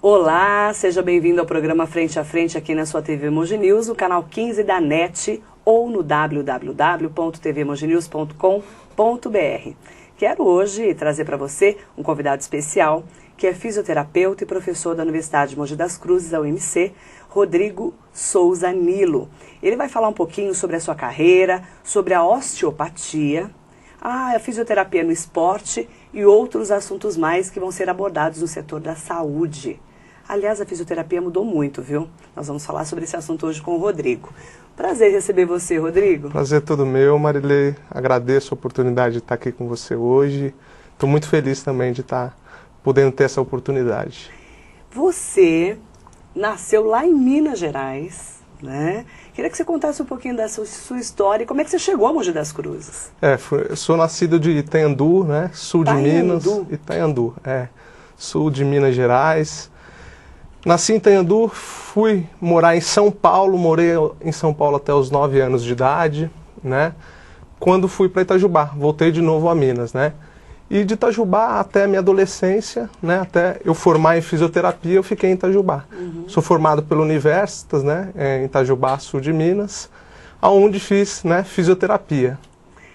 Olá, seja bem-vindo ao programa Frente a Frente aqui na sua TV Mogi News, no canal 15 da NET ou no www.tvmoginews.com.br. Quero hoje trazer para você um convidado especial, que é fisioterapeuta e professor da Universidade de Mogi das Cruzes, a UMC, Rodrigo Souza Nilo. Ele vai falar um pouquinho sobre a sua carreira, sobre a osteopatia, a fisioterapia no esporte e outros assuntos mais que vão ser abordados no setor da saúde. Aliás, a fisioterapia mudou muito, viu? Nós vamos falar sobre esse assunto hoje com o Rodrigo. Prazer receber você, Rodrigo. Prazer todo meu, Marilei. Agradeço a oportunidade de estar aqui com você hoje. Estou muito feliz também de estar podendo ter essa oportunidade. Você nasceu lá em Minas Gerais, né? Queria que você contasse um pouquinho da sua história e como é que você chegou a Mogi das Cruzes. Eu sou nascido de Itanhandu, né? Sul de Minas. Itanhandu, sul de Minas Gerais. Nasci em Itanhandu, fui morar em São Paulo, morei em São Paulo até os 9 anos de idade, né? Quando fui para Itajubá, voltei de novo a Minas, né? E de Itajubá até a minha adolescência, né? Até eu formar em fisioterapia, eu fiquei em Itajubá. Sou formado pela Universitas, né? Em Itajubá, sul de Minas, aonde fiz, né, fisioterapia,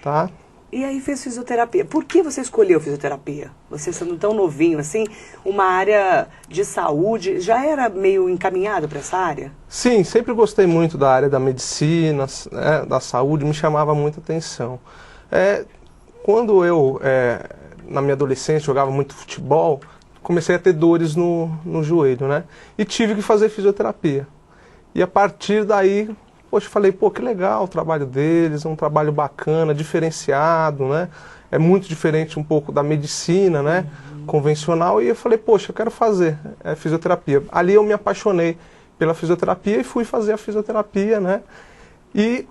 tá? E aí fez fisioterapia. Por que você escolheu fisioterapia? Você sendo tão novinho assim, uma área de saúde, já era meio encaminhado para essa área? Sim, sempre gostei muito da área da medicina, né, da saúde, me chamava muita atenção. Quando eu, na minha adolescência, jogava muito futebol, comecei a ter dores no joelho, né? E tive que fazer fisioterapia. E a partir daí, poxa, falei, pô, que legal o trabalho deles, é um trabalho bacana, diferenciado, né? É muito diferente um pouco da medicina, né? Convencional. E eu falei, poxa, eu quero fazer fisioterapia. Ali eu me apaixonei pela fisioterapia e fui fazer a fisioterapia, né? E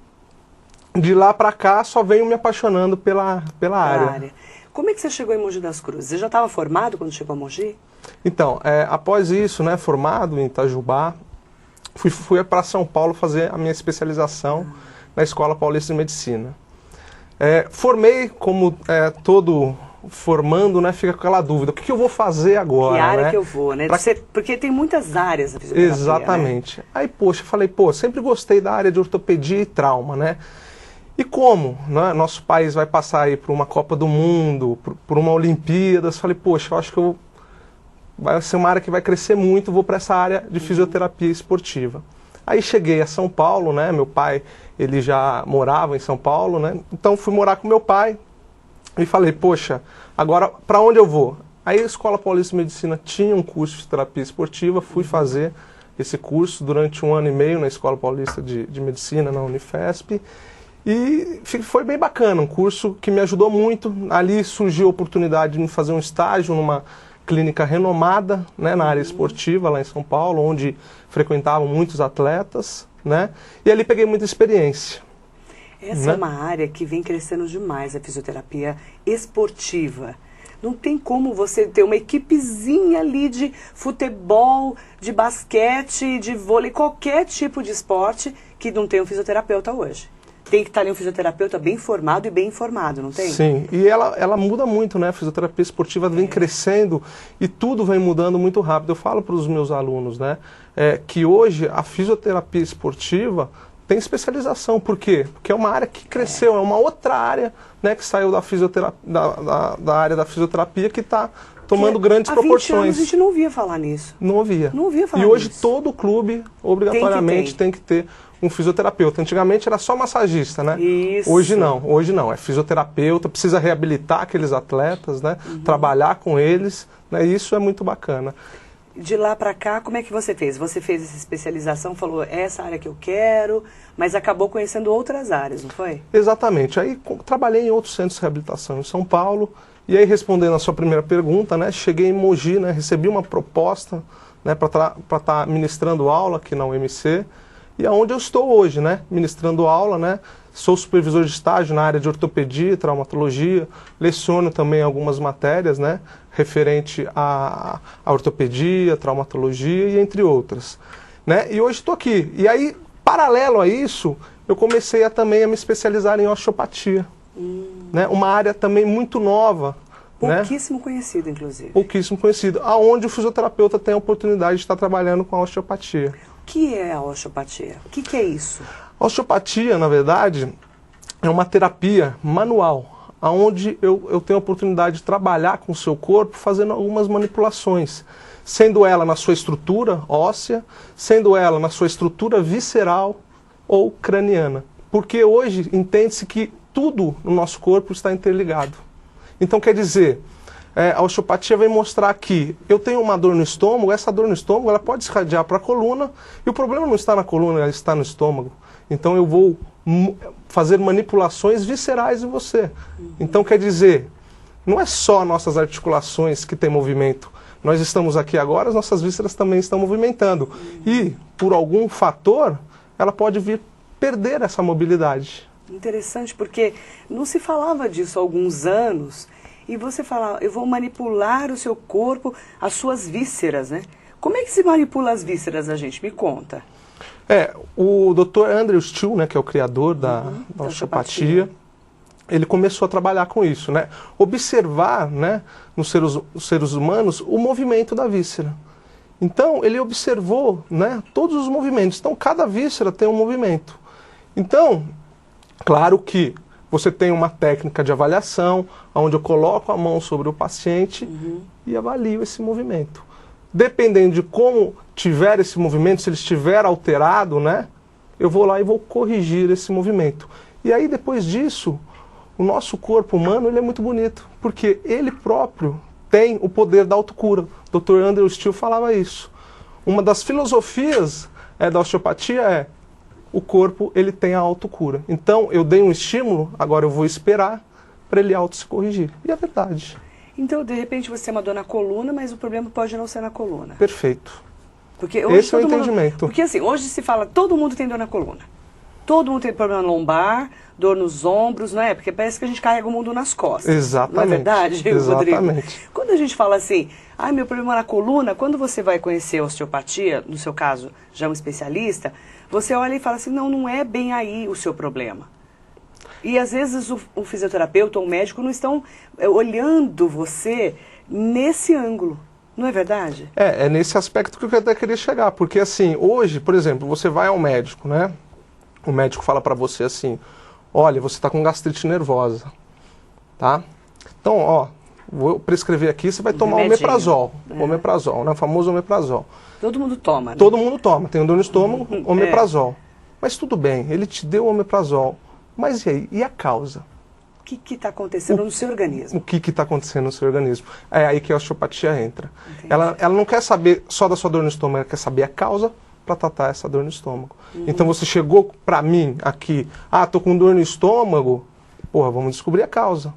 de lá para cá só venho me apaixonando pela área. Como é que você chegou em Mogi das Cruzes? Você já estava formado quando chegou a Mogi? Então, após isso, né, formado em Itajubá, fui para São Paulo fazer a minha especialização na Escola Paulista de Medicina. Formei, como todo formando, né, fica com aquela dúvida, o que eu vou fazer agora? Que área, né? que eu vou, né? Porque tem muitas áreas da fisioterapia. Exatamente. Né? Aí, poxa, falei, sempre gostei da área de ortopedia e trauma, né? E como, né, nosso país vai passar aí por uma Copa do Mundo, por uma Olimpíadas, falei, poxa, eu acho que vai ser uma área que vai crescer muito, vou para essa área de fisioterapia esportiva. Aí cheguei a São Paulo, né, meu pai, ele já morava em São Paulo, né, então fui morar com meu pai e falei, poxa, agora para onde eu vou? Aí a Escola Paulista de Medicina tinha um curso de terapia esportiva, fui fazer esse curso durante 1 ano e meio na Escola Paulista de Medicina, na Unifesp, e foi bem bacana, um curso que me ajudou muito. Ali surgiu a oportunidade de me fazer um estágio numa clínica renomada, né, na área esportiva lá em São Paulo, onde frequentavam muitos atletas, né, e ali peguei muita experiência. Essa é uma área que vem crescendo demais, a fisioterapia esportiva. Não tem como você ter uma equipezinha ali de futebol, de basquete, de vôlei, qualquer tipo de esporte que não tenha um fisioterapeuta hoje. Tem que estar ali um fisioterapeuta bem formado e bem informado, não tem? Sim, e ela muda muito, né? A fisioterapia esportiva vem crescendo e tudo vem mudando muito rápido. Eu falo para os meus alunos, né, que hoje a fisioterapia esportiva tem especialização. Por quê? Porque é uma área que cresceu, é uma outra área, né, que saiu da área da fisioterapia que está tomando grandes proporções. Há 20 anos a gente não ouvia falar nisso. Não ouvia. Não ouvia falar nisso. E hoje nisso. todo clube, obrigatoriamente, tem que ter um fisioterapeuta. Antigamente era só massagista, né? Isso. Hoje não, é fisioterapeuta, precisa reabilitar aqueles atletas, né? Trabalhar com eles, né? Isso é muito bacana. De lá para cá, como é que você fez? Você fez essa especialização, falou, essa área que eu quero, mas acabou conhecendo outras áreas, não foi? Exatamente. Aí trabalhei em outros centros de reabilitação em São Paulo, e aí respondendo a sua primeira pergunta, né? Cheguei em Mogi, né? Recebi uma proposta, né, para estar ministrando aula aqui na UMC, e é onde eu estou hoje, né, ministrando aula, né, sou supervisor de estágio na área de ortopedia, traumatologia, leciono também algumas matérias, né, referente à ortopedia, traumatologia e entre outras, né, e hoje estou aqui. E aí, paralelo a isso, eu comecei também a me especializar em osteopatia, né, uma área também muito nova, Pouquíssimo conhecido, inclusive. Pouquíssimo conhecido. Aonde o fisioterapeuta tem a oportunidade de estar trabalhando com a osteopatia. O que é a osteopatia? O que é isso? A osteopatia, na verdade, é uma terapia manual, onde eu tenho a oportunidade de trabalhar com o seu corpo fazendo algumas manipulações, sendo ela na sua estrutura óssea, sendo ela na sua estrutura visceral ou craniana. Porque hoje entende-se que tudo no nosso corpo está interligado. Então, quer dizer, a osteopatia vem mostrar que eu tenho uma dor no estômago, essa dor no estômago ela pode se irradiar para a coluna, e o problema não está na coluna, ela está no estômago. Então, eu vou fazer manipulações viscerais em você. Então, quer dizer, não é só nossas articulações que têm movimento. Nós estamos aqui agora, as nossas vísceras também estão movimentando. E, por algum fator, ela pode vir perder essa mobilidade. Interessante, porque não se falava disso há alguns anos, e você fala, eu vou manipular o seu corpo, as suas vísceras, né? Como é que se manipula as vísceras, a gente? Me conta. O Dr. Andrew Still, né, que é o criador da osteopatia, ele começou a trabalhar com isso, né? Observar, né, nos seres humanos o movimento da víscera. Então, ele observou, né, todos os movimentos. Então, cada víscera tem um movimento. Então, claro que você tem uma técnica de avaliação, onde eu coloco a mão sobre o paciente e avalio esse movimento. Dependendo de como tiver esse movimento, se ele estiver alterado, né, eu vou lá e vou corrigir esse movimento. E aí, depois disso, o nosso corpo humano ele é muito bonito, porque ele próprio tem o poder da autocura. O Dr. Andrew Still falava isso. Uma das filosofias da osteopatia é o corpo ele tem a autocura. Então, eu dei um estímulo, agora eu vou esperar para ele auto se corrigir. E é verdade. Então, de repente, você tem uma dor na coluna, mas o problema pode não ser na coluna. Perfeito. Porque hoje esse é o entendimento. Porque assim, hoje se fala, todo mundo tem dor na coluna. Todo mundo tem problema lombar, dor nos ombros, não é? Porque parece que a gente carrega o mundo nas costas. Exatamente. Não é verdade, Exatamente. Rodrigo? Quando a gente fala assim, meu problema é na coluna, quando você vai conhecer a osteopatia, no seu caso, já um especialista, você olha e fala assim, não é bem aí o seu problema. E às vezes o fisioterapeuta ou o médico não estão olhando você nesse ângulo. Não é verdade? É nesse aspecto que eu até queria chegar. Porque assim, hoje, por exemplo, você vai ao médico, né? O médico fala pra você assim, olha, você tá com gastrite nervosa, tá? Então, ó, vou prescrever aqui, você vai tomar omeprazol. Omeprazol, né? O famoso omeprazol. Todo mundo toma, né? Todo mundo toma. Tem dor no estômago, omeprazol. Mas tudo bem, ele te deu omeprazol. Mas e aí? E a causa? O que está acontecendo no seu organismo? O que está acontecendo no seu organismo? É aí que a osteopatia entra. Ela não quer saber só da sua dor no estômago, ela quer saber a causa para tratar essa dor no estômago. Então você chegou para mim aqui, tô com dor no estômago, vamos descobrir a causa.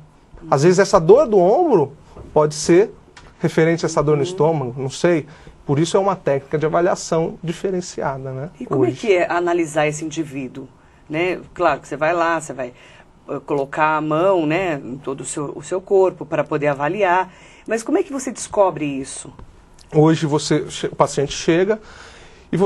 Às vezes essa dor do ombro pode ser referente a essa dor no estômago, não sei. Por isso é uma técnica de avaliação diferenciada, né? E como é que é analisar esse indivíduo? Né? Claro que você vai lá, você vai colocar a mão, né, em todo o seu corpo para poder avaliar. Mas como é que você descobre isso? Hoje o paciente chega e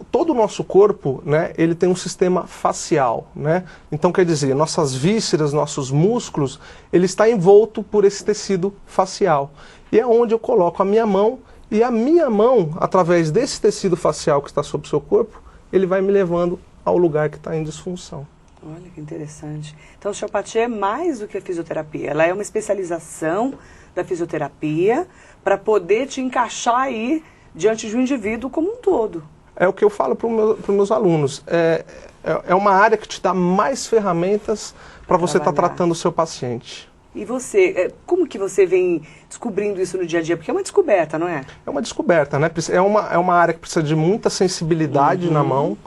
todo o nosso corpo, né, ele tem um sistema facial, né? Então quer dizer, nossas vísceras, nossos músculos, ele está envolto por esse tecido facial. E é onde eu coloco a minha mão, e a minha mão, através desse tecido facial que está sobre o seu corpo, ele vai me levando ao lugar que está em disfunção. Olha que interessante. Então, a osteopatia é mais do que a fisioterapia. Ela é uma especialização da fisioterapia para poder te encaixar aí diante de um indivíduo como um todo. É o que eu falo para os meus alunos. É uma área que te dá mais ferramentas para você estar tratando o seu paciente. E você, como que você vem descobrindo isso no dia a dia? Porque é uma descoberta, não é? É uma descoberta, né? É uma área que precisa de muita sensibilidade na mão,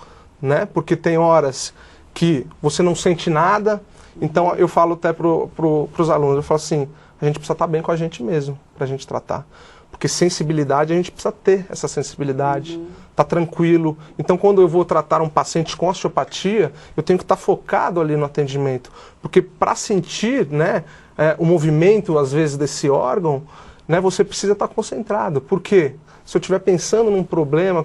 né? Porque tem horas que você não sente nada. Então eu falo até pros alunos, eu falo assim, a gente precisa estar bem com a gente mesmo para a gente tratar. Porque sensibilidade, a gente precisa ter essa sensibilidade, tá tranquilo. Então quando eu vou tratar um paciente com osteopatia, eu tenho que estar focado ali no atendimento. Porque para sentir, né, o movimento às vezes desse órgão, né, você precisa estar concentrado. Por quê? Se eu estiver pensando num problema,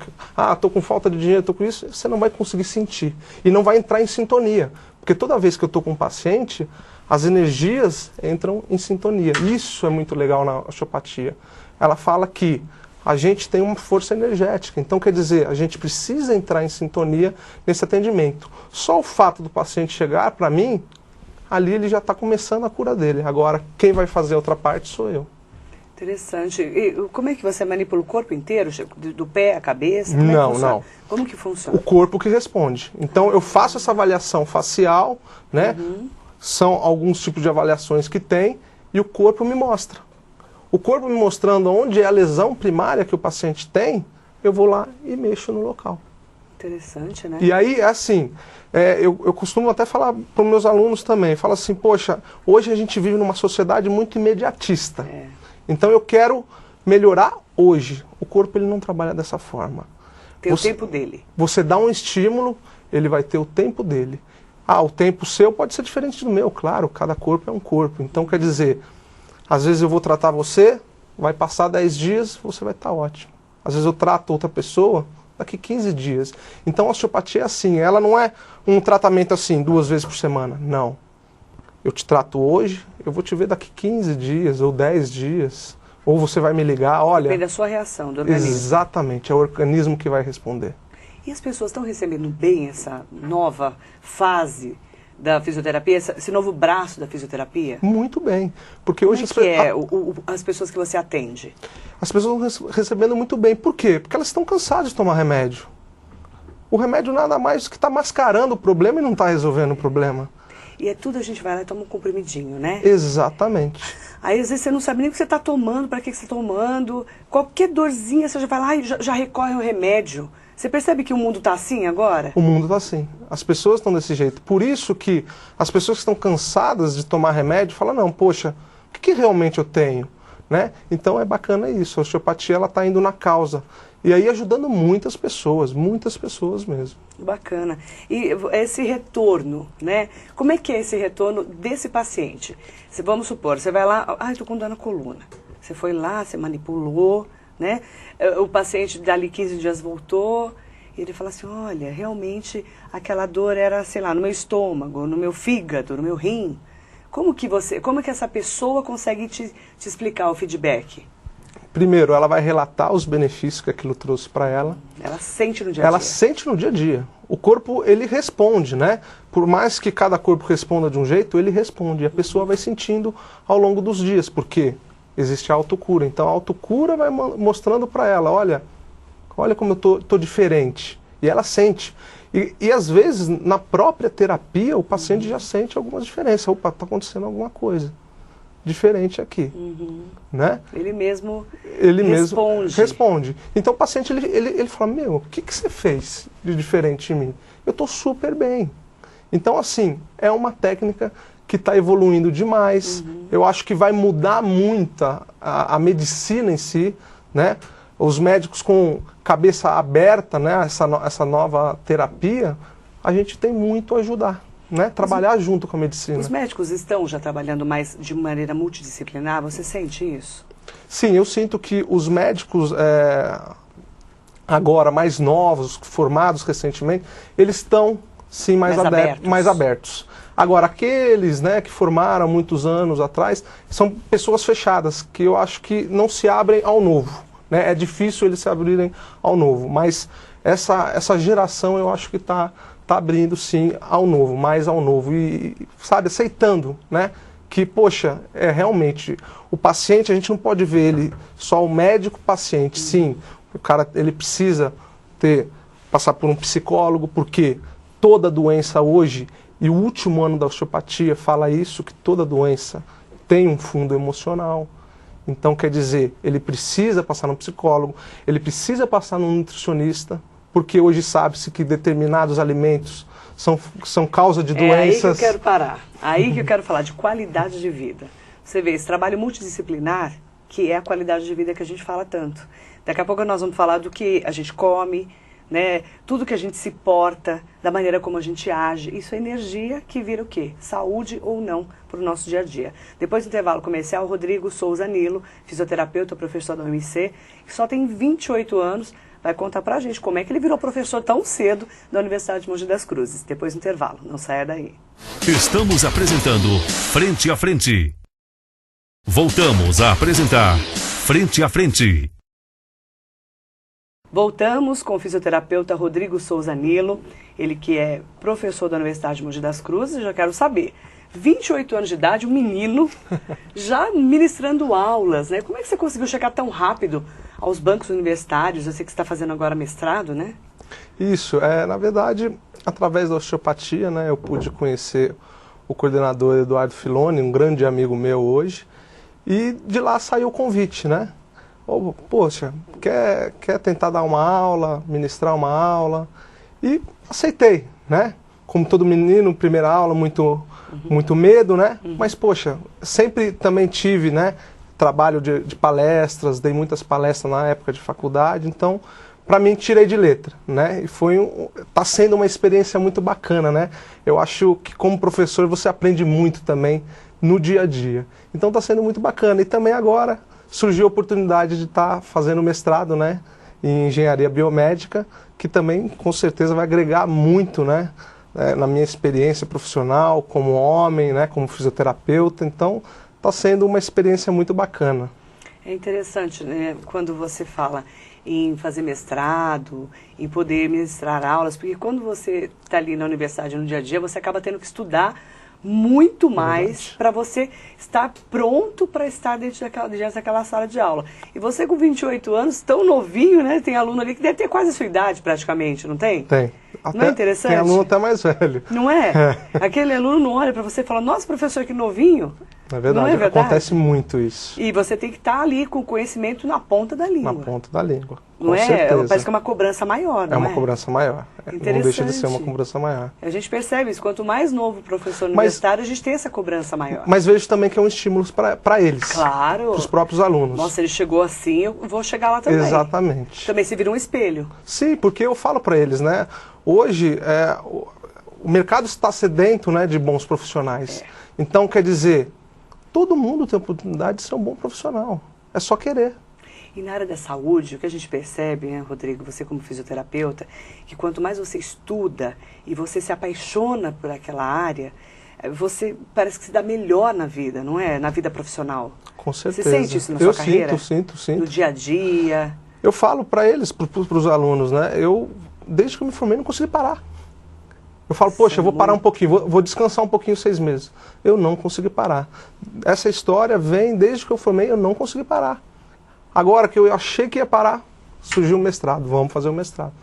estou com falta de dinheiro, estou com isso, você não vai conseguir sentir. E não vai entrar em sintonia. Porque toda vez que eu estou com um paciente, as energias entram em sintonia. Isso é muito legal na osteopatia. Ela fala que a gente tem uma força energética. Então, quer dizer, a gente precisa entrar em sintonia nesse atendimento. Só o fato do paciente chegar para mim, ali ele já está começando a cura dele. Agora, quem vai fazer a outra parte sou eu. Interessante. E como é que você manipula o corpo inteiro? Do pé à cabeça? Não. Como que funciona? O corpo que responde. Então, eu faço essa avaliação facial, né? São alguns tipos de avaliações que tem, e o corpo me mostra. O corpo me mostrando onde é a lesão primária que o paciente tem, eu vou lá e mexo no local. Interessante, né? E aí, assim, eu costumo até falar para os meus alunos também, falo assim, poxa, hoje a gente vive numa sociedade muito imediatista. Então eu quero melhorar hoje. O corpo ele não trabalha dessa forma. Tem o tempo dele. Você dá um estímulo, ele vai ter o tempo dele. Ah, o tempo seu pode ser diferente do meu, claro, cada corpo é um corpo. Então quer dizer, às vezes eu vou tratar você, vai passar 10 dias, você vai estar ótimo. Às vezes eu trato outra pessoa, daqui 15 dias. Então a osteopatia é assim, ela não é um tratamento assim, 2 vezes por semana, não. Eu te trato hoje, eu vou te ver daqui 15 dias ou 10 dias. Ou você vai me ligar, olha... Depende da sua reação, do organismo. Exatamente, é o organismo que vai responder. E as pessoas estão recebendo bem essa nova fase da fisioterapia, esse novo braço da fisioterapia? Muito bem. Porque hoje as pessoas que você atende? As pessoas estão recebendo muito bem. Por quê? Porque elas estão cansadas de tomar remédio. O remédio nada mais que está mascarando o problema e não está resolvendo o problema. E é tudo, a gente vai lá e toma um comprimidinho, né? Exatamente. Aí às vezes você não sabe nem o que você está tomando, para que você está tomando. Qualquer dorzinha você já vai lá e já recorre ao remédio. Você percebe que o mundo está assim agora? O mundo está assim. As pessoas estão desse jeito. Por isso que as pessoas que estão cansadas de tomar remédio falam, não, poxa, o que realmente eu tenho? Né? Então é bacana isso. A osteopatia está indo na causa. E aí ajudando muitas pessoas mesmo. Bacana. E esse retorno, né? Como é que é esse retorno desse paciente? Vamos supor, você vai lá, estou com dor na coluna. Você foi lá, você manipulou, né? O paciente dali 15 dias voltou e ele fala assim, olha, realmente aquela dor era, sei lá, no meu estômago, no meu fígado, no meu rim. Como que essa pessoa consegue te explicar o feedback? Primeiro, ela vai relatar os benefícios que aquilo trouxe para ela. Ela sente no dia a dia. Ela sente no dia a dia. O corpo, ele responde, né? Por mais que cada corpo responda de um jeito, ele responde. E a pessoa vai sentindo ao longo dos dias, porque existe a autocura. Então a autocura vai mostrando para ela, olha como eu tô diferente. E ela sente. E às vezes, na própria terapia, o paciente já sente algumas diferenças. Opa, está acontecendo alguma coisa diferente aqui, né? Ele mesmo responde. Então o paciente ele fala, meu, o que você fez de diferente em mim? Eu estou super bem. Então assim, é uma técnica que está evoluindo demais. Eu acho que vai mudar muito a medicina em si, né? Os médicos com cabeça aberta, né? Essa nova terapia, a gente tem muito a ajudar. Né? Trabalhar junto com a medicina. Os médicos estão já trabalhando mais de maneira multidisciplinar? Você sente isso? Sim, eu sinto que os médicos agora mais novos, formados recentemente, eles estão sim mais abertos. Agora, aqueles, né, que formaram muitos anos atrás, são pessoas fechadas, que eu acho que não se abrem ao novo. Né? É difícil eles se abrirem ao novo, mas essa geração eu acho que está abrindo sim ao novo, mais ao novo e, sabe, aceitando, né, que, poxa, realmente, o paciente, a gente não pode ver ele só o médico-paciente, sim, o cara, ele precisa passar por um psicólogo, porque toda doença hoje, e o último ano da osteopatia fala isso, que toda doença tem um fundo emocional. Então, quer dizer, ele precisa passar num psicólogo, ele precisa passar num nutricionista, porque hoje sabe-se que determinados alimentos são causa de doenças. É aí que eu quero parar. Aí que eu quero falar de qualidade de vida. Você vê, esse trabalho multidisciplinar, que é a qualidade de vida que a gente fala tanto. Daqui a pouco nós vamos falar do que a gente come, né? Tudo que a gente se porta, da maneira como a gente age. Isso é energia que vira o quê? Saúde ou não para o nosso dia a dia. Depois do intervalo comercial, o Rodrigo Souza Nilo, fisioterapeuta, professor da UMC, que só tem 28 anos, vai contar pra gente como é que ele virou professor tão cedo da Universidade de Mogi das Cruzes. Depois do intervalo, não saia daí. Estamos apresentando Frente a Frente. Voltamos a apresentar Frente a Frente. Voltamos com o fisioterapeuta Rodrigo Souza Nilo, ele que é professor da Universidade de Mogi das Cruzes. Já quero saber, 28 anos de idade, um menino, já ministrando aulas, né? Como é que você conseguiu chegar tão rápido aos bancos universitários? Eu sei que você está fazendo agora mestrado, né? Isso, na verdade, através da osteopatia, né, eu pude conhecer o coordenador Eduardo Filoni, um grande amigo meu hoje, e de lá saiu o convite, né? Poxa, quer tentar dar uma aula, ministrar uma aula? E aceitei, né? Como todo menino, primeira aula, muito medo, né? Mas, poxa, sempre também tive, né, trabalho de palestras, dei muitas palestras na época de faculdade, então, para mim, tirei de letra, né? E tá sendo uma experiência muito bacana, né? Eu acho que como professor você aprende muito também no dia a dia. Então tá sendo muito bacana. E também agora surgiu a oportunidade de estar fazendo mestrado, né, em engenharia biomédica, que também com certeza vai agregar muito, né, na minha experiência profissional como homem, né, como fisioterapeuta. Então está sendo uma experiência muito bacana. É interessante, né, quando você fala em fazer mestrado, em poder ministrar aulas, porque quando você está ali na universidade no dia a dia, você acaba tendo que estudar muito mais para você estar pronto para estar dentro daquela sala de aula. E você com 28 anos, tão novinho, né? Tem aluno ali que deve ter quase a sua idade praticamente, não tem? Tem. Não é interessante? Tem aluno até mais velho. Não é? Aquele aluno não olha para você e fala, nossa, professor, que novinho. É verdade, não é verdade? Acontece muito isso. E você tem que estar ali com o conhecimento na ponta da língua. Na ponta da língua, não com é? certeza. Parece que é uma cobrança maior, não é? É uma cobrança maior. Não deixa de ser uma cobrança maior. A gente percebe isso. Quanto mais novo o professor universitário, a gente tem essa cobrança maior. Mas vejo também que é um estímulo para eles. Claro. Para os próprios alunos. Nossa, ele chegou assim, eu vou chegar lá também. Exatamente. Também se vira um espelho. Sim, porque eu falo para eles, né? Hoje, o mercado está sedento, né, de bons profissionais. Então, quer dizer, todo mundo tem a oportunidade de ser um bom profissional. É só querer. E na área da saúde, o que a gente percebe, né, Rodrigo, você como fisioterapeuta, que quanto mais você estuda e você se apaixona por aquela área, você parece que se dá melhor na vida, não é? Na vida profissional. Com certeza. Você sente isso na sua carreira? Eu sinto. No dia a dia? Eu falo para eles, para os alunos, né? Desde que eu me formei, não consegui parar. Eu falo, poxa, eu vou parar um pouquinho, vou descansar um pouquinho 6 meses. Eu não consegui parar. Essa história vem desde que eu formei, eu não consegui parar. Agora que eu achei que ia parar, surgiu o mestrado, vamos fazer o mestrado.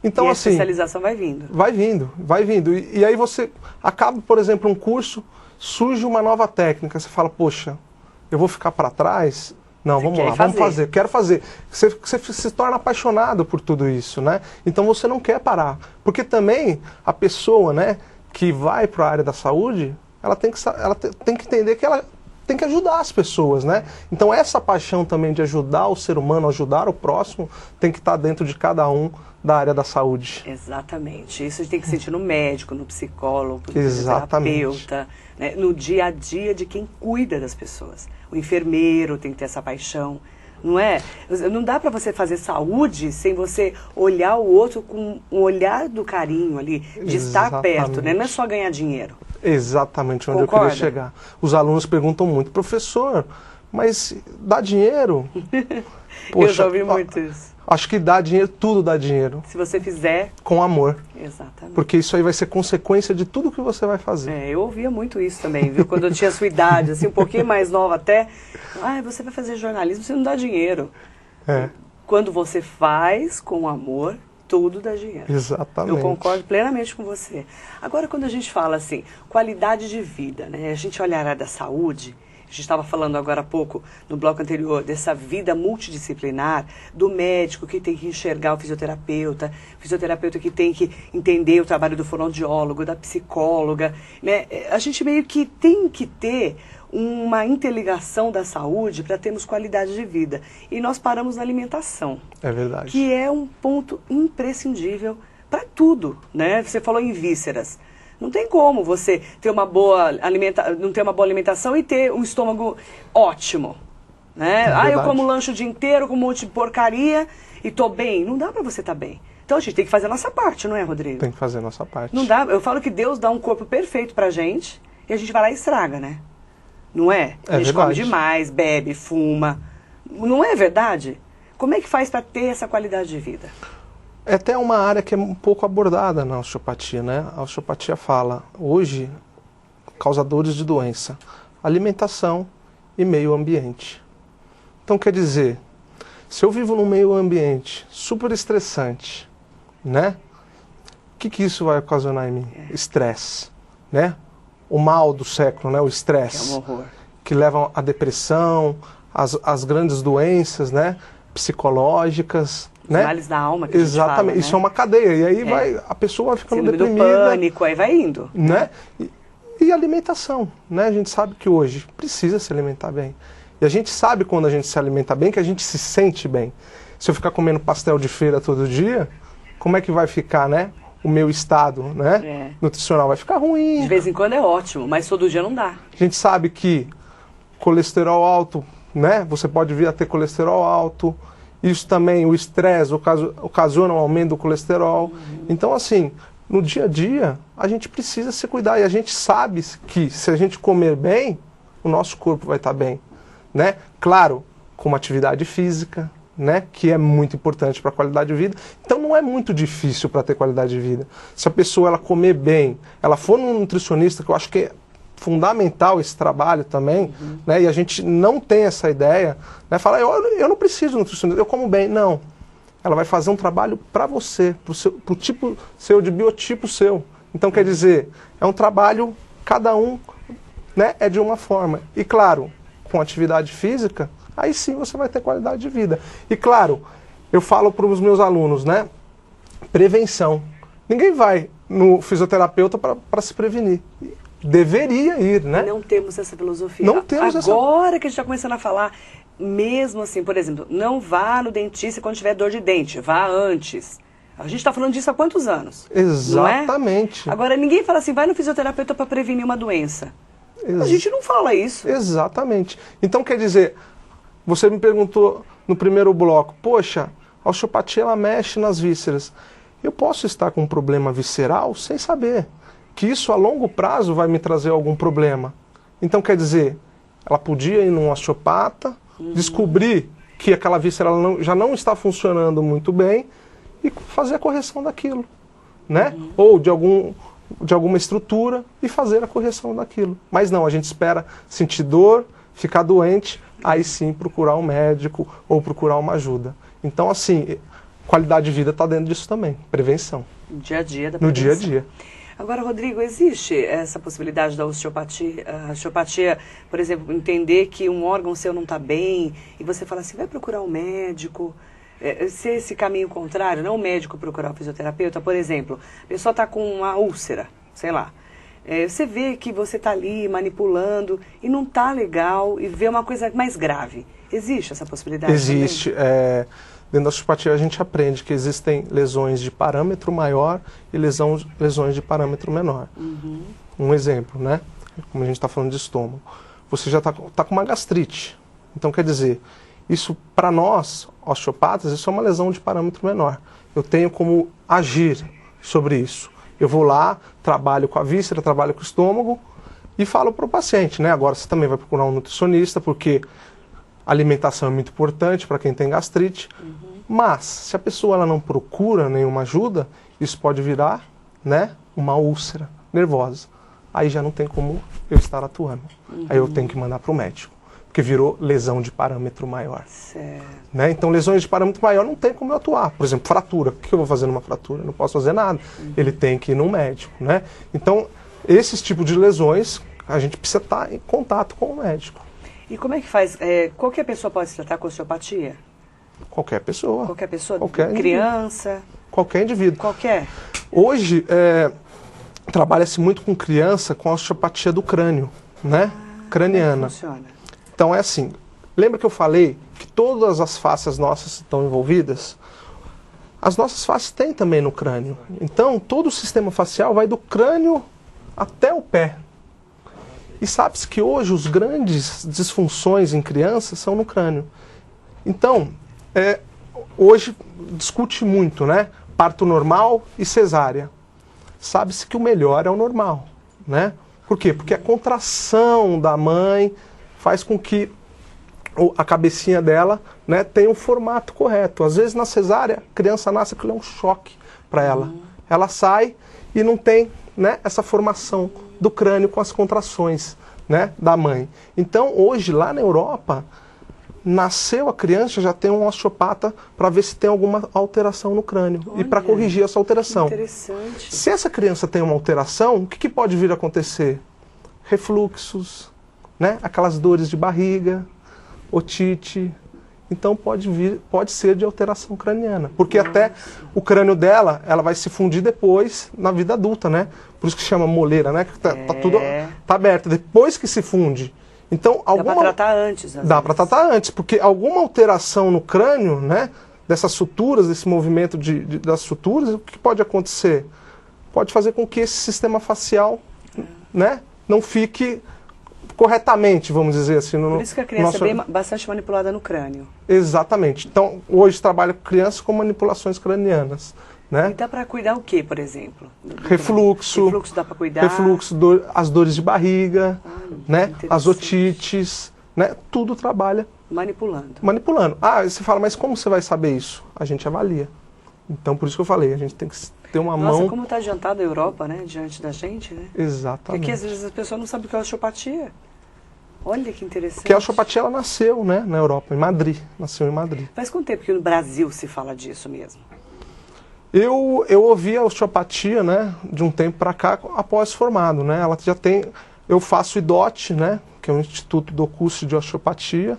Então, e a assim, especialização vai vindo. Vai vindo. E aí você acaba, por exemplo, um curso, surge uma nova técnica, você fala, poxa, eu vou ficar para trás? Não, vamos lá, vamos fazer, quero fazer. Você se torna apaixonado por tudo isso, né? Então você não quer parar. Porque também a pessoa, né, que vai para a área da saúde, ela tem que entender que ela tem que ajudar as pessoas, né? Então essa paixão também de ajudar o ser humano, ajudar o próximo, tem que estar dentro de cada um da área da saúde. Exatamente. Isso a gente tem que sentir no médico, no psicólogo, no Exatamente. fisioterapeuta, né? No dia a dia de quem cuida das pessoas. O enfermeiro tem que ter essa paixão, não é? Não dá para você fazer saúde sem você olhar o outro com um olhar do carinho ali, de estar perto, né? Não é só ganhar dinheiro. Exatamente onde Concorda? eu queria chegar. Os alunos perguntam muito, professor, mas dá dinheiro? Poxa, eu já ouvi muito isso. Acho que dá dinheiro, tudo dá dinheiro. Se você fizer... Com amor. Exatamente. Porque isso aí vai ser consequência de tudo que você vai fazer. Eu ouvia muito isso também, viu? Quando eu tinha a sua idade, assim, um pouquinho mais nova até. Você vai fazer jornalismo, você não dá dinheiro. Quando você faz com amor, tudo dá dinheiro. Exatamente. Eu concordo plenamente com você. Agora, quando a gente fala assim, qualidade de vida, né? A gente olha a área da saúde... A gente estava falando agora há pouco, no bloco anterior, dessa vida multidisciplinar, do médico que tem que enxergar o fisioterapeuta que tem que entender o trabalho do fonoaudiólogo, da psicóloga, né? A gente meio que tem que ter uma interligação da saúde para termos qualidade de vida. E nós paramos na alimentação. É verdade. Que é um ponto imprescindível para tudo, né? Você falou em vísceras. Não tem como você ter não ter uma boa alimentação e ter um estômago ótimo, né? Eu como lanche o dia inteiro com um monte de porcaria e tô bem. Não dá para você estar bem. Então a gente tem que fazer a nossa parte, não é, Rodrigo? Tem que fazer a nossa parte. Não dá, eu falo que Deus dá um corpo perfeito pra gente e a gente vai lá e estraga, né? Não é? A gente come demais, bebe, fuma. Não é verdade? Como é que faz para ter essa qualidade de vida? É até uma área que é um pouco abordada na osteopatia, né? A osteopatia fala, hoje, causadores de doença, alimentação e meio ambiente. Então, quer dizer, se eu vivo num meio ambiente super estressante, né? O que isso vai ocasionar em mim? Estresse, né? O mal do século, né? O estresse. É um horror. Que leva à depressão, às grandes doenças, né? Psicológicas, né? Males da alma que Exatamente. a gente fala, né? Isso é uma cadeia. E aí a pessoa vai ficando Síndrome do deprimida. pânico, aí vai indo. Né? E alimentação, né? A gente sabe que hoje precisa se alimentar bem. E a gente sabe quando a gente se alimenta bem que a gente se sente bem. Se eu ficar comendo pastel de feira todo dia, como é que vai ficar, né? O meu estado, né? Nutricional vai ficar ruim. De vez em quando é ótimo, mas todo dia não dá. A gente sabe que colesterol alto, né? Você pode vir a ter colesterol alto. Isso também, o estresse ocasiona um aumento do colesterol. Então, assim, no dia a dia, a gente precisa se cuidar. E a gente sabe que se a gente comer bem, o nosso corpo vai estar bem, né? Claro, com uma atividade física, né? Que é muito importante para a qualidade de vida. Então, não é muito difícil para ter qualidade de vida. Se a pessoa ela comer bem, ela for num nutricionista, que eu acho que é fundamental esse trabalho também, né? E a gente não tem essa ideia, né? Fala, eu não preciso de nutricionista, eu como bem. Não. Ela vai fazer um trabalho para você, pro tipo seu, de biotipo seu. Então, quer dizer, é um trabalho, cada um, né, é de uma forma. E claro, com atividade física, aí sim você vai ter qualidade de vida. E claro, eu falo para os meus alunos, né, prevenção. Ninguém vai no fisioterapeuta para se prevenir. Deveria ir, né? Não temos essa filosofia. Não temos Agora que a gente está começando a falar, mesmo assim, por exemplo, não vá no dentista quando tiver dor de dente, vá antes. A gente está falando disso há quantos anos? Exatamente. Não é? Agora, ninguém fala assim, vai no fisioterapeuta para prevenir uma doença. A gente não fala isso. Exatamente. Então, quer dizer, você me perguntou no primeiro bloco, poxa, a osteopatia ela mexe nas vísceras. Eu posso estar com um problema visceral sem saber que isso a longo prazo vai me trazer algum problema. Então, quer dizer, ela podia ir num osteopata, descobrir que aquela víscera já não está funcionando muito bem e fazer a correção daquilo, né? Ou de alguma estrutura e fazer a correção daquilo. Mas não, a gente espera sentir dor, ficar doente, aí sim procurar um médico ou procurar uma ajuda. Então, assim, qualidade de vida está dentro disso também, prevenção. No dia a dia da prevenção. No dia a dia. Agora, Rodrigo, existe essa possibilidade da osteopatia, a osteopatia, por exemplo, entender que um órgão seu não está bem e você fala assim, vai procurar um médico, ser esse caminho contrário, não o médico procurar o fisioterapeuta, por exemplo, a pessoa está com uma úlcera, sei lá, você vê que você está ali manipulando e não está legal e vê uma coisa mais grave. Existe essa possibilidade? Existe. Dentro da osteopatia a gente aprende que existem lesões de parâmetro maior e lesões de parâmetro menor. Um exemplo, né? Como a gente está falando de estômago. Você já está com uma gastrite. Então, quer dizer, isso para nós, osteopatas, isso é uma lesão de parâmetro menor. Eu tenho como agir sobre isso. Eu vou lá, trabalho com a víscera, trabalho com o estômago e falo para o paciente, né? Agora você também vai procurar um nutricionista, porque alimentação é muito importante para quem tem gastrite, mas se a pessoa ela não procura nenhuma ajuda, isso pode virar, né, uma úlcera nervosa. Aí já não tem como eu estar atuando. Aí eu tenho que mandar para o médico, porque virou lesão de parâmetro maior. Certo. Né? Então lesões de parâmetro maior não tem como eu atuar. Por exemplo, fratura. O que eu vou fazer numa fratura? Eu não posso fazer nada. Ele tem que ir num médico. Né? Então, esses tipos de lesões, a gente precisa estar em contato com o médico. E como é que faz? Qualquer pessoa pode se tratar com osteopatia? Qualquer pessoa. Qualquer pessoa? Qualquer criança? Indivíduo. Qualquer indivíduo. Qualquer? Hoje, trabalha-se muito com criança com a osteopatia do crânio, né? Craniana. Como é que funciona? Então é assim, lembra que eu falei que todas as faces nossas estão envolvidas? As nossas faces têm também no crânio. Então, todo o sistema facial vai do crânio até o pé. E sabe-se que hoje os grandes disfunções em crianças são no crânio. Então, hoje discute muito, né? Parto normal e cesárea. Sabe-se que o melhor é o normal, né? Por quê? Porque a contração da mãe faz com que a cabecinha dela, né, tenha o formato correto. Às vezes na cesárea, a criança nasce, aquilo é um choque para ela. Ela sai e não tem, né, essa formação do crânio com as contrações, né, da mãe. Então hoje lá na Europa, nasceu a criança, já tem um osteopata para ver se tem alguma alteração no crânio. Olha, e para corrigir essa alteração. Interessante. Se essa criança tem uma alteração, o que pode vir a acontecer? Refluxos, né? Aquelas dores de barriga, otite. Então pode ser de alteração craniana. Porque até o crânio dela, ela vai se fundir depois na vida adulta, né? Por isso que chama moleira, né? Que tá tudo tá aberto. Depois que se funde. Então, dá para tratar antes. Dá para tratar antes, porque alguma alteração no crânio, né? Dessas suturas, desse movimento das suturas, o que pode acontecer? Pode fazer com que esse sistema facial, né? Não fique corretamente, vamos dizer assim. Por isso que a criança é bastante manipulada no crânio. Exatamente. Então, hoje trabalho com crianças com manipulações cranianas. Né? E dá para cuidar o que, por exemplo? Refluxo. Refluxo dá para cuidar? Refluxo, as dores de barriga, né? As otites, né? Tudo trabalha. Manipulando. Ah, você fala, mas como você vai saber isso? A gente avalia. Então, por isso que eu falei, a gente tem que ter uma mão... Nossa, como está adiantada a Europa, né? Diante da gente, né? Exatamente. Porque às vezes as pessoas não sabem o que é osteopatia. Olha que interessante. Porque a osteopatia, ela nasceu, né? Na Europa, em Madrid. Nasceu em Madrid. Faz quanto tempo que no Brasil se fala disso mesmo? Eu ouvi a osteopatia, né? De um tempo para cá, após formado, né? Ela já tem... Eu faço IDOT, né? Que é o Instituto do Curso de Osteopatia,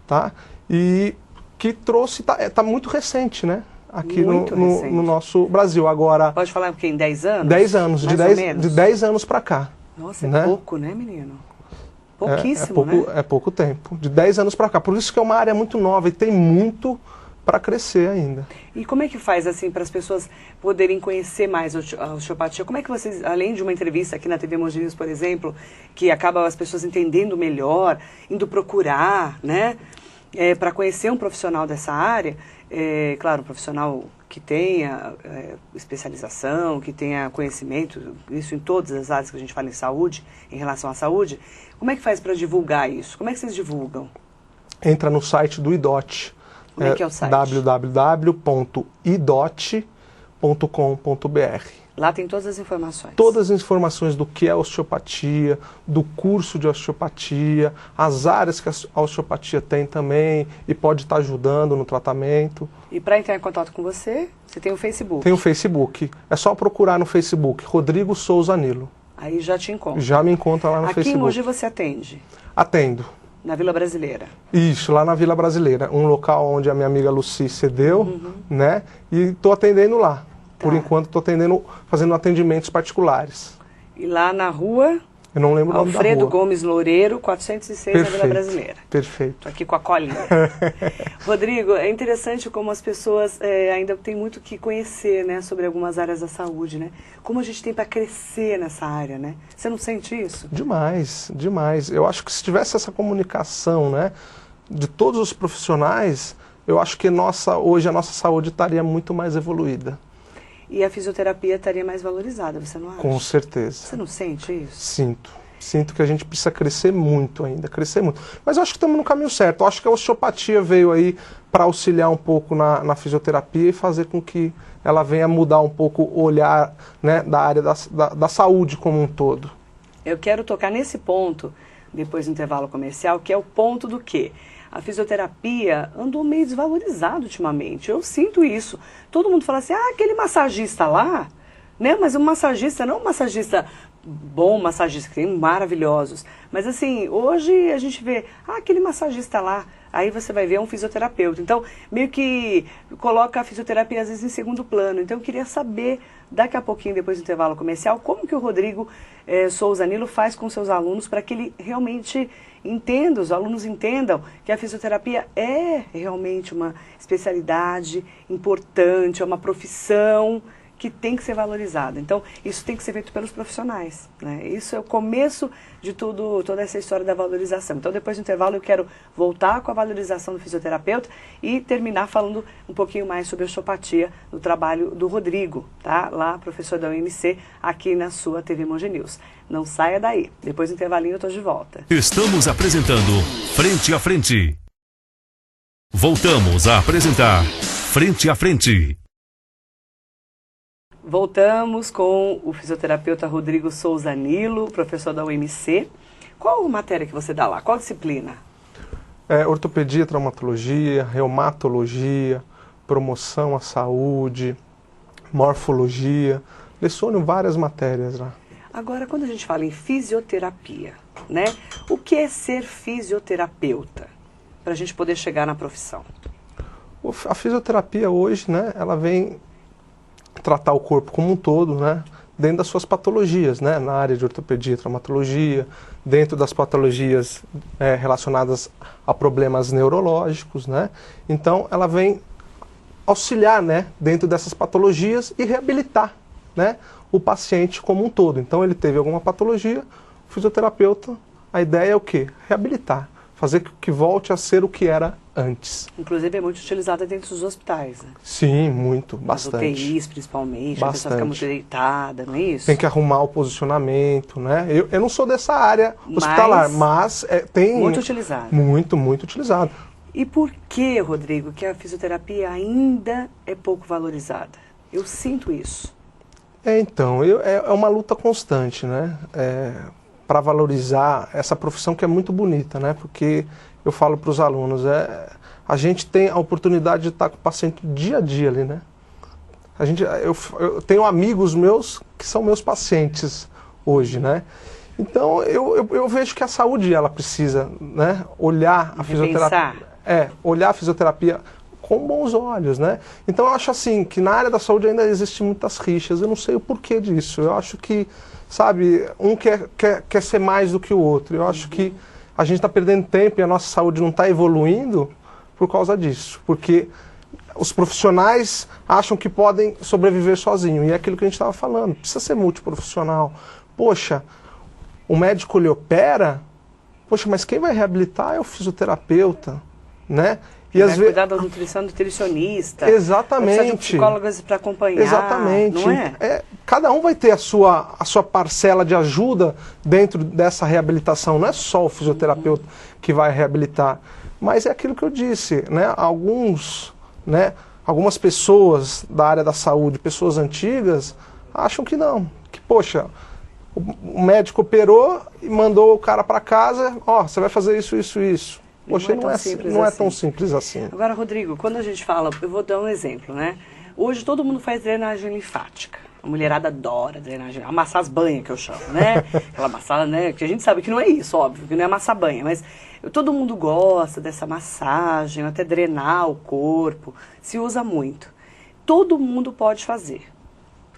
tá? E que trouxe... Tá muito recente, né? Aqui no nosso Brasil. Agora... Pode falar o quê? Em 10 anos? 10 anos. De 10 anos para cá. Nossa, é pouco, né, menino? Pouquíssimo, né? É pouco tempo. De 10 anos para cá. Por isso que é uma área muito nova e tem muito para crescer ainda. E como é que faz, assim, para as pessoas poderem conhecer mais a osteopatia? Como é que vocês, além de uma entrevista aqui na TV Mogi News, por exemplo, que acaba as pessoas entendendo melhor, indo procurar, né, para conhecer um profissional dessa área, claro, um profissional que tenha especialização, que tenha conhecimento, isso em todas as áreas que a gente fala em saúde, em relação à saúde, como é que faz para divulgar isso? Como é que vocês divulgam? Entra no site do IDOT. Como é que é o site? www.idote.com.br. Lá tem todas as informações. Todas as informações do que é osteopatia, do curso de osteopatia, as áreas que a osteopatia tem também e pode estar ajudando no tratamento. E para entrar em contato com você, você tem o Facebook? Tem o Facebook. É só procurar no Facebook, Rodrigo Souza Nilo. Aí já te encontra. Já me encontra lá no Facebook. Aqui em Mogi você atende? Atendo. Na Vila Brasileira? Isso, lá na Vila Brasileira. Um local onde a minha amiga Lucy cedeu, né? E estou atendendo lá. Por enquanto estou atendendo, fazendo atendimentos particulares. E lá na rua? Eu não lembro o nome da rua. Alfredo Gomes Loureiro, 406, na Vila Brasileira. Perfeito. Estou aqui com a colinha. Rodrigo, é interessante como as pessoas ainda têm muito que conhecer, né, sobre algumas áreas da saúde, né? Como a gente tem para crescer nessa área, né? Você não sente isso? Demais, demais. Eu acho que se tivesse essa comunicação, né, de todos os profissionais, eu acho que hoje a nossa saúde estaria muito mais evoluída. E a fisioterapia estaria mais valorizada, você não acha? Com certeza. Você não sente isso? Sinto. Sinto que a gente precisa crescer muito ainda, crescer muito. Mas eu acho que estamos no caminho certo. Eu acho que a osteopatia veio aí para auxiliar um pouco na fisioterapia e fazer com que ela venha mudar um pouco o olhar, né, da área da saúde como um todo. Eu quero tocar nesse ponto, depois do intervalo comercial, que é o ponto do quê? A fisioterapia andou meio desvalorizada ultimamente. Eu sinto isso. Todo mundo fala assim, aquele massagista lá, né? Mas um massagista, não um massagista bom, massagista, que tem maravilhosos. Mas assim, hoje a gente vê, aquele massagista lá, aí você vai ver um fisioterapeuta. Então, meio que coloca a fisioterapia às vezes em segundo plano. Então, eu queria saber, daqui a pouquinho, depois do intervalo comercial, como que o Rodrigo Souza Nilo faz com seus alunos para que ele realmente entenda, os alunos entendam que a fisioterapia é realmente uma especialidade importante, é uma profissão que tem que ser valorizado. Então, isso tem que ser feito pelos profissionais, né? Isso é o começo de tudo, toda essa história da valorização. Então, depois do intervalo, eu quero voltar com a valorização do fisioterapeuta e terminar falando um pouquinho mais sobre osteopatia no trabalho do Rodrigo, tá? Lá, professor da UMC, aqui na sua TV Monge News. Não saia daí. Depois do intervalinho, eu estou de volta. Estamos apresentando Frente a Frente. Voltamos a apresentar Frente a Frente. Voltamos com o fisioterapeuta Rodrigo Souza Nilo, professor da UMC. Qual a matéria que você dá lá? Qual disciplina? Ortopedia, traumatologia, reumatologia, promoção à saúde, morfologia. Leciono várias matérias lá. Agora, quando a gente fala em fisioterapia, né? O que é ser fisioterapeuta? Para a gente poder chegar na profissão. A fisioterapia hoje, né, ela vem tratar o corpo como um todo, né, dentro das suas patologias, né, na área de ortopedia e traumatologia, dentro das patologias relacionadas a problemas neurológicos, né. Então, ela vem auxiliar, né, dentro dessas patologias e reabilitar, né, o paciente como um todo. Então, ele teve alguma patologia, o fisioterapeuta, a ideia é o quê? Reabilitar. Fazer que volte a ser o que era antes. Inclusive é muito utilizada dentro dos hospitais, né? Sim, muito, Nas bastante. UTIs, principalmente, Bastante. a pessoa fica muito deitada, não é isso? Tem que arrumar o posicionamento, né? Eu não sou dessa área hospitalar, mas tem... Muito utilizado. Muito, muito utilizado. E por que, Rodrigo, que a fisioterapia ainda é pouco valorizada? Eu sinto isso. Então, é uma luta constante, né? Para valorizar essa profissão que é muito bonita, né? Porque eu falo para os alunos, a gente tem a oportunidade de estar com o paciente dia a dia ali, né? Eu tenho amigos meus que são meus pacientes hoje, né? Então eu vejo que a saúde ela precisa, né? Olhar a fisioterapia, olhar a fisioterapia com bons olhos, né? Então eu acho assim que na área da saúde ainda existem muitas rixas. Eu não sei o porquê disso. Eu acho que, sabe, um quer ser mais do que o outro. Eu acho que a gente está perdendo tempo e a nossa saúde não está evoluindo por causa disso. Porque os profissionais acham que podem sobreviver sozinhos. E é aquilo que a gente estava falando. Precisa ser multiprofissional. Poxa, o médico ele opera. Poxa, mas quem vai reabilitar é o fisioterapeuta, né? E às vezes cuidar da nutrição, nutricionista. Exatamente. De um psicólogo para acompanhar. Exatamente. Não é? Cada um vai ter a sua parcela de ajuda dentro dessa reabilitação. Não é só o fisioterapeuta que vai reabilitar. Mas é aquilo que eu disse, né? Algumas pessoas da área da saúde, pessoas antigas, acham que não. Que, poxa, o médico operou e mandou o cara para casa, você vai fazer isso, isso, isso. Poxa, não é tão simples assim. Agora, Rodrigo, quando a gente fala, eu vou dar um exemplo, né? Hoje todo mundo faz drenagem linfática. A mulherada adora drenagem, amassar as banhas que eu chamo, né? Aquela amassada, né? Que a gente sabe que não é isso, óbvio, que não é amassar banha, mas todo mundo gosta dessa massagem, até drenar o corpo, se usa muito. Todo mundo pode fazer,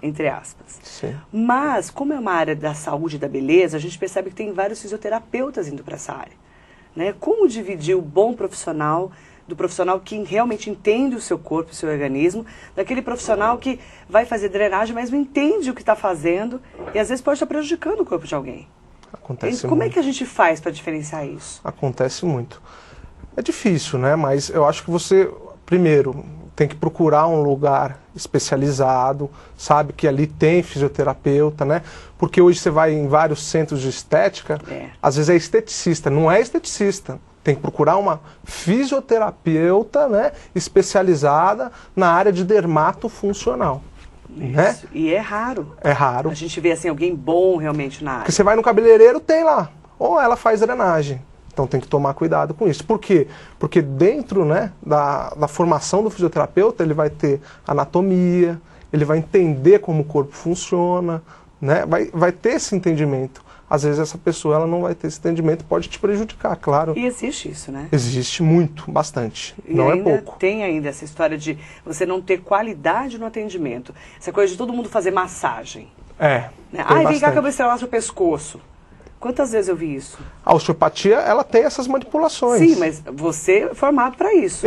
entre aspas. Sim. Mas, como é uma área da saúde e da beleza, a gente percebe que tem vários fisioterapeutas indo para essa área. Né? Como dividir o bom profissional do profissional que realmente entende o seu corpo, o seu organismo, daquele profissional que vai fazer drenagem, mas não entende o que está fazendo e às vezes pode estar prejudicando o corpo de alguém. Acontece Como muito. é que a gente faz para diferenciar isso? Acontece muito. É difícil, né? Mas eu acho que você, primeiro, tem que procurar um lugar especializado, sabe que ali tem fisioterapeuta, né? Porque hoje você vai em vários centros de estética, às vezes é esteticista, não é esteticista. Tem que procurar uma fisioterapeuta, né, especializada na área de dermatofuncional. Né? E é raro. É raro. A gente vê assim, alguém bom realmente na área. Porque você vai no cabeleireiro, tem lá. Ou ela faz drenagem. Então tem que tomar cuidado com isso. Por quê? Porque dentro, né, da formação do fisioterapeuta, ele vai ter anatomia, ele vai entender como o corpo funciona, né? Vai ter esse entendimento. Às vezes essa pessoa ela não vai ter esse entendimento, pode te prejudicar, claro. E existe isso, né? Existe muito, bastante. E não ainda é pouco. Tem ainda essa história de você não ter qualidade no atendimento. Essa coisa de todo mundo fazer massagem. Né? Vem cá que eu vou estralar seu pescoço. Quantas vezes eu vi isso? A osteopatia, ela tem essas manipulações. Sim, mas você é formado para isso.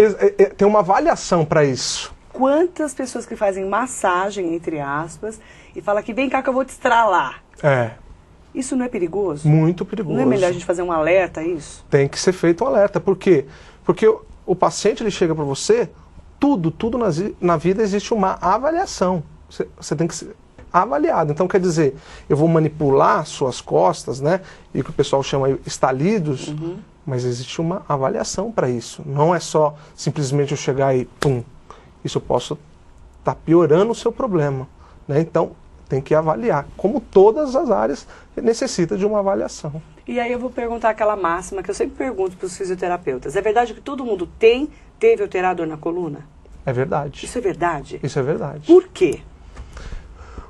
Tem uma avaliação para isso. quantas pessoas que fazem massagem, entre aspas, e fala que vem cá que eu vou te estralar. Isso não é perigoso? Muito perigoso. Não é melhor a gente fazer um alerta a isso? Tem que ser feito um alerta. Por quê? Porque o paciente ele chega para você, tudo na vida existe uma avaliação. Você tem que ser avaliado. Então, quer dizer, eu vou manipular suas costas, né? E o que o pessoal chama de estalidos, mas existe uma avaliação para isso. Não é só simplesmente eu chegar e pum. Isso eu posso estar piorando o seu problema, né? Então, tem que avaliar. Como todas as áreas, necessita de uma avaliação. E aí eu vou perguntar aquela máxima que eu sempre pergunto para os fisioterapeutas. É verdade que todo mundo teve ou terá dor na coluna? É verdade. Isso é verdade? Isso é verdade. Por quê?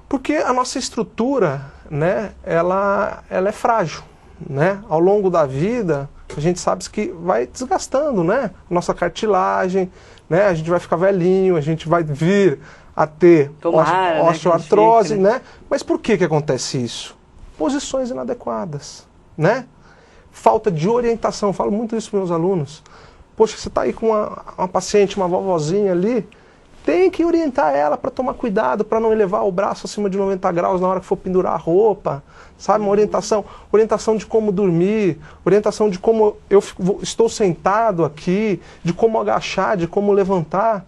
Porque a nossa estrutura, né, ela é frágil, né? Ao longo da vida, a gente sabe que vai desgastando, né? Nossa cartilagem, né? A gente vai ficar velhinho, a gente vai vir a ter osteoartrose, né? Mas por que acontece isso? Posições inadequadas, né? Falta de orientação, eu falo muito isso para meus alunos. Poxa, você está aí com uma paciente, uma vovozinha ali, tem que orientar ela para tomar cuidado, para não elevar o braço acima de 90 graus na hora que for pendurar a roupa, sabe? Uma orientação de como dormir, orientação de como eu estou sentado aqui, de como agachar, de como levantar.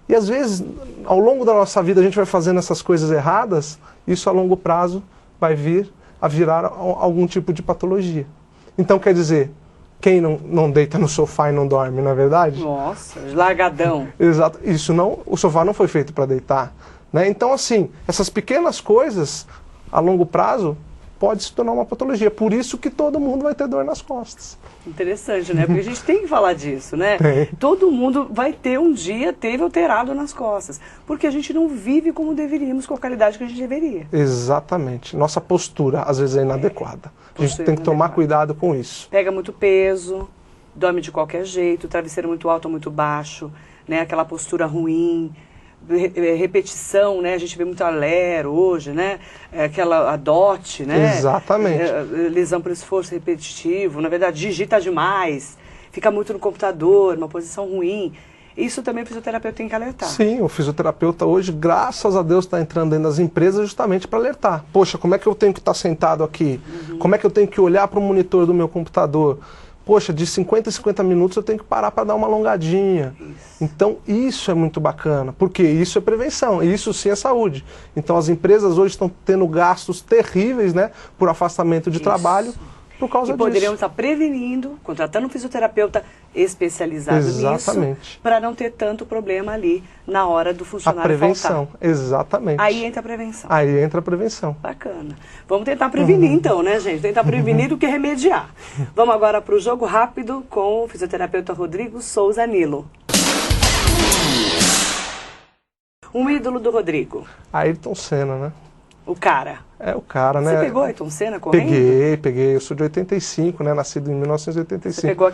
E às vezes, ao longo da nossa vida, a gente vai fazendo essas coisas erradas, isso a longo prazo vai vir a virar algum tipo de patologia. Então, quer dizer, quem não deita no sofá e não dorme, não é verdade? Nossa, largadão. Exato. O sofá não foi feito para deitar, né? Então, assim, essas pequenas coisas, a longo prazo, pode se tornar uma patologia. Por isso que todo mundo vai ter dor nas costas. Interessante, né? Porque a gente tem que falar disso, né? Tem. Todo mundo vai ter um dia, teve ou terá dor nas costas. Porque a gente não vive como deveríamos, com a qualidade que a gente deveria. Exatamente. Nossa postura, às vezes, é inadequada. A gente tem que tomar cuidado com isso. Pega muito peso, dorme de qualquer jeito, travesseiro muito alto ou muito baixo, né? Aquela postura ruim, repetição, né? A gente vê muito alero hoje, né? Aquela DOT, né? Exatamente. Lesão por esforço repetitivo, na verdade, digita demais, fica muito no computador, uma posição ruim. Isso também o fisioterapeuta tem que alertar. Sim, o fisioterapeuta hoje, graças a Deus, está entrando dentro das empresas justamente para alertar. Poxa, como é que eu tenho que estar sentado aqui? Como é que eu tenho que olhar para o monitor do meu computador? Poxa, de 50 a 50 minutos eu tenho que parar para dar uma alongadinha. Então, isso é muito bacana, porque isso é prevenção, e isso sim é saúde. Então, as empresas hoje estão tendo gastos terríveis, né, por afastamento de trabalho, por causa disso. E poderiam estar prevenindo, contratando um fisioterapeuta especializado nisso, para não ter tanto problema ali na hora do funcionário faltar. A prevenção, exatamente. Aí entra a prevenção. Aí entra a prevenção. Bacana. Vamos tentar prevenir então, né, gente? Tentar prevenir do que remediar. Vamos agora para o jogo rápido com o fisioterapeuta Rodrigo Souza Nilo. Um ídolo do Rodrigo. Ayrton Senna, né? O cara. É o cara, né? Você pegou Ayrton Senna correndo? Peguei. Eu sou de 85, né? Nascido em 1985. Você pegou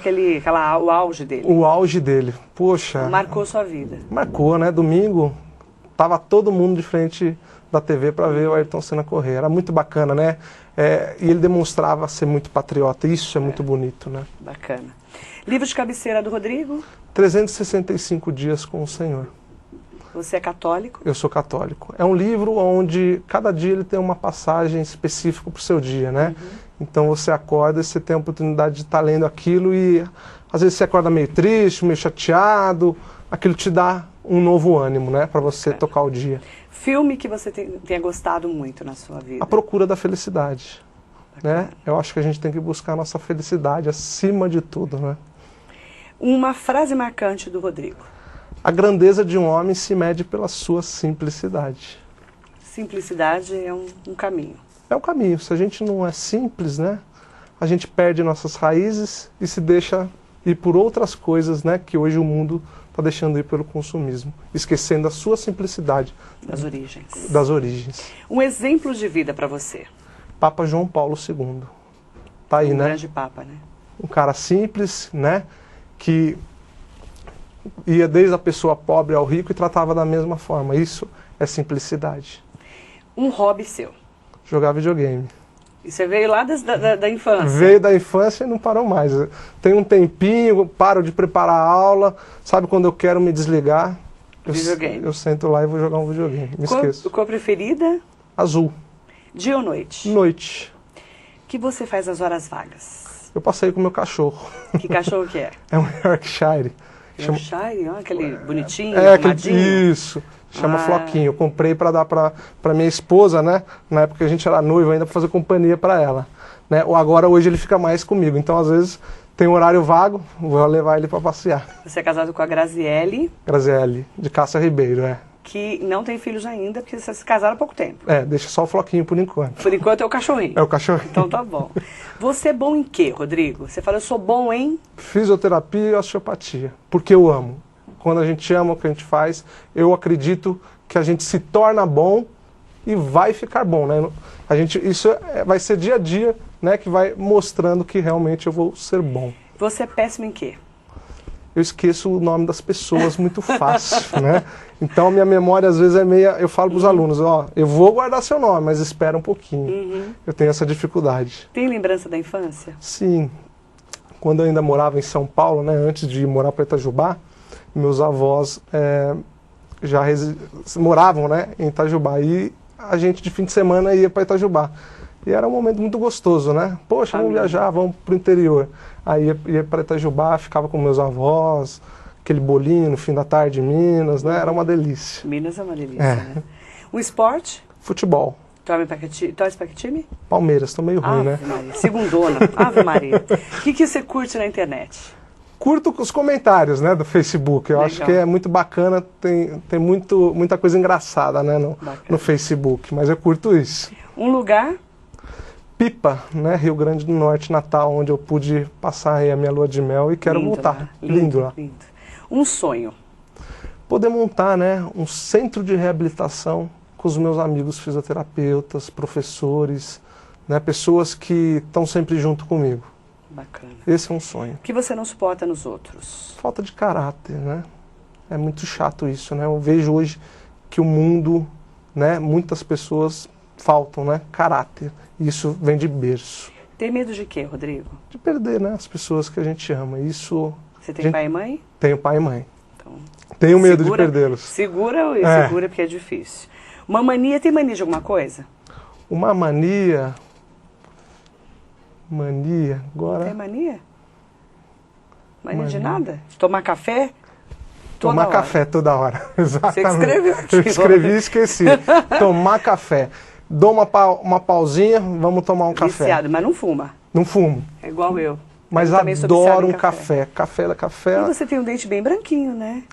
o auge dele? O auge dele. Poxa. Marcou sua vida. Marcou, né? Domingo, tava todo mundo de frente da TV para ver o Ayrton Senna correr. Era muito bacana, né? E ele demonstrava ser muito patriota. Isso é muito bonito, né? Bacana. Livro de cabeceira do Rodrigo? 365 dias com o Senhor. Você é católico? Eu sou católico. É um livro onde cada dia ele tem uma passagem específica para o seu dia, né? Então você acorda e você tem a oportunidade de estar lendo aquilo e às vezes você acorda meio triste, meio chateado, aquilo te dá um novo ânimo, né? Para você tocar o dia. Filme que você tenha gostado muito na sua vida? A Procura da Felicidade, né? Eu acho que a gente tem que buscar a nossa felicidade acima de tudo, né? Uma frase marcante do Rodrigo. A grandeza de um homem se mede pela sua simplicidade. Simplicidade é um caminho. É um caminho. Se a gente não é simples, né, a gente perde nossas raízes e se deixa ir por outras coisas, né, que hoje o mundo está deixando ir pelo consumismo, esquecendo a sua simplicidade. Das origens. Das origens. Um exemplo de vida para você. Papa João Paulo II. Tá aí, né? Um grande papa, né? Um cara simples, né, que ia desde a pessoa pobre ao rico e tratava da mesma forma. Isso é simplicidade. Um hobby seu? Jogar videogame. E você veio lá da infância? Veio da infância e não parou mais. Tem um tempinho, paro de preparar a aula, sabe quando eu quero me desligar? Videogame. Eu sento lá e vou jogar um videogame. Me esqueço. Cor preferida? Azul. Dia ou noite? Noite. O que você faz nas horas vagas? Eu passeio com o meu cachorro. Que cachorro que é? É um Yorkshire. Yorkshire, ó, aquele bonitinho, arrumadinho. Isso. Chama Floquinho. Eu comprei para dar para minha esposa, né? Na época que a gente era noivo ainda, para fazer companhia para ela. Né? Ou agora, hoje, ele fica mais comigo. Então, às vezes, tem um horário vago, vou levar ele para passear. Você é casado com a Graziele. Graziele, de Cássia Ribeiro, Que não tem filhos ainda, porque vocês se casaram há pouco tempo. Deixa só o Floquinho por enquanto. Por enquanto é o cachorrinho. É o cachorrinho. Então tá bom. Você é bom em quê, Rodrigo? Você fala, eu sou bom em... Fisioterapia e osteopatia. Porque eu amo. Quando a gente ama o que a gente faz, eu acredito que a gente se torna bom e vai ficar bom, né? Isso vai ser dia a dia, né, que vai mostrando que realmente eu vou ser bom. Você é péssimo em quê? Eu esqueço o nome das pessoas muito fácil, né? Então a minha memória às vezes é meia... Eu falo para os alunos, eu vou guardar seu nome, mas espera um pouquinho. Eu tenho essa dificuldade. Tem lembrança da infância? Sim. Quando eu ainda morava em São Paulo, né, antes de morar para Itajubá, meus avós já moravam, né, em Itajubá. E a gente de fim de semana ia para Itajubá. E era um momento muito gostoso, né? Poxa, vamos viajar, vamos pro interior. Aí ia para Itajubá, ficava com meus avós, aquele bolinho no fim da tarde em Minas, né? Era uma delícia. Minas é uma delícia, né? Um esporte? Futebol. Torce para que time? Palmeiras, tô meio ruim, né? Maria. Segundona. Ave Maria. O que você curte na internet? Curto os comentários, né, do Facebook. Eu acho que é muito bacana, tem muita coisa engraçada, né, no Facebook. Mas eu curto isso. Um lugar? Pipa, né, Rio Grande do Norte, Natal, onde eu pude passar aí a minha lua de mel e quero voltar. Né? Lindo lá. Lindo. Um sonho? Poder montar, né, um centro de reabilitação com os meus amigos fisioterapeutas, professores, né, pessoas que estão sempre junto comigo. Bacana. Esse é um sonho. O que você não suporta nos outros? Falta de caráter, né? É muito chato isso, né? Eu vejo hoje que o mundo, né, muitas pessoas faltam, né, caráter. Isso vem de berço. Tem medo de quê, Rodrigo? De perder, né, as pessoas que a gente ama. Isso. Você tem pai e mãe? Tenho pai e mãe. Então, tenho medo de perdê-los. Segura porque é difícil. Uma mania, tem mania de alguma coisa? Uma mania... Mania, agora... Tem mania? Mania de nada? Tomar café? Tomar café toda hora. Exatamente. Você que escreveu aqui. Eu escrevi e esqueci. Tomar café. Dou uma pausinha, vamos tomar um café. Viciado, mas não fuma. Não fumo. É igual eu. Mas adoro um café. Café. E você tem um dente bem branquinho, né?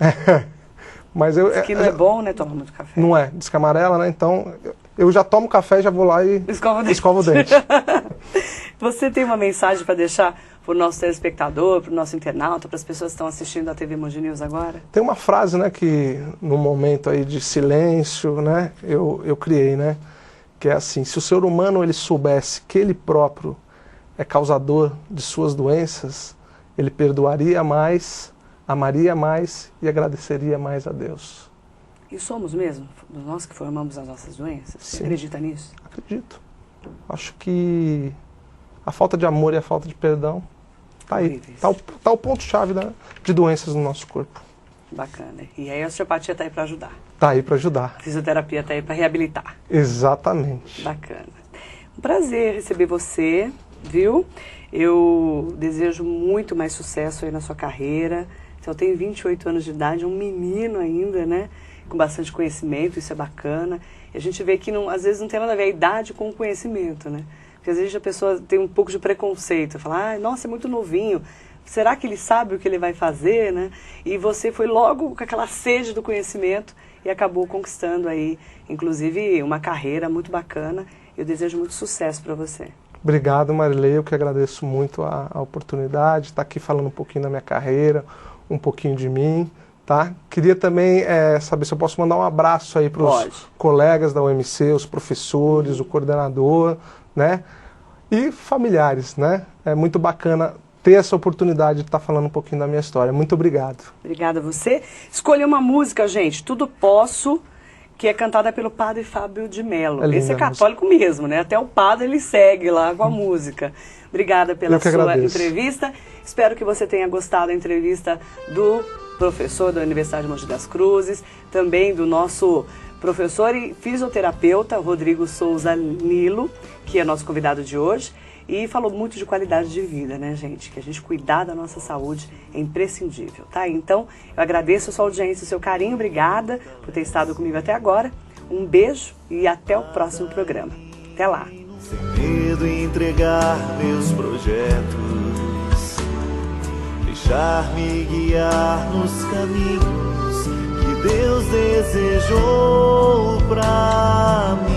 Mas eu... Diz que não é bom, né, tomar muito café. Não é. Diz que é amarela, né? Então, eu já tomo café, já vou lá e escovo o dente. Você tem uma mensagem para deixar para o nosso telespectador, para o nosso internauta, para as pessoas que estão assistindo a TV Mogi News agora? Tem uma frase, né, que no momento aí de silêncio, né, eu criei, né, que é assim: se o ser humano ele soubesse que ele próprio é causador de suas doenças, ele perdoaria mais, amaria mais e agradeceria mais a Deus. E somos mesmo? Nós que formamos as nossas doenças? Você acredita nisso? Acredito. Acho que a falta de amor e a falta de perdão tá aí. Tá o ponto-chave de doenças no nosso corpo. Bacana. E aí a osteopatia tá aí para ajudar? Tá aí para ajudar. A fisioterapia tá aí para reabilitar? Exatamente. Bacana. Um prazer receber você, viu? Eu desejo muito mais sucesso aí na sua carreira. Então, eu tenho 28 anos de idade, um menino ainda, né? Com bastante conhecimento, isso é bacana. E a gente vê que às vezes não tem nada a ver a idade com o conhecimento, né? Porque às vezes a pessoa tem um pouco de preconceito, fala, nossa, é muito novinho, será que ele sabe o que ele vai fazer, né? E você foi logo com aquela sede do conhecimento e acabou conquistando aí, inclusive, uma carreira muito bacana. Eu desejo muito sucesso para você. Obrigado, Marilei, eu que agradeço muito a oportunidade de estar aqui falando um pouquinho da minha carreira, um pouquinho de mim. Tá? Queria também saber se eu posso mandar um abraço aí para os colegas da UMC, os professores, o coordenador, né? E familiares, né? É muito bacana ter essa oportunidade de estar falando um pouquinho da minha história. Muito obrigado. Obrigada a você. Escolha uma música, gente, Tudo Posso, que é cantada pelo padre Fábio de Mello. Esse é católico mesmo, né? Até o padre ele segue lá com a música. Obrigada pela sua entrevista. Espero que você tenha gostado da entrevista do professor da Universidade de Mogi das Cruzes, também do nosso professor e fisioterapeuta Rodrigo Souza Nilo, que é nosso convidado de hoje, e falou muito de qualidade de vida, né, gente? Que a gente cuidar da nossa saúde é imprescindível, tá? Então, eu agradeço a sua audiência, o seu carinho, obrigada por ter estado comigo até agora. Um beijo e até o próximo programa. Até lá! Sem medo em entregar meus projetos, deixar-me guiar nos caminhos que Deus desejou pra mim.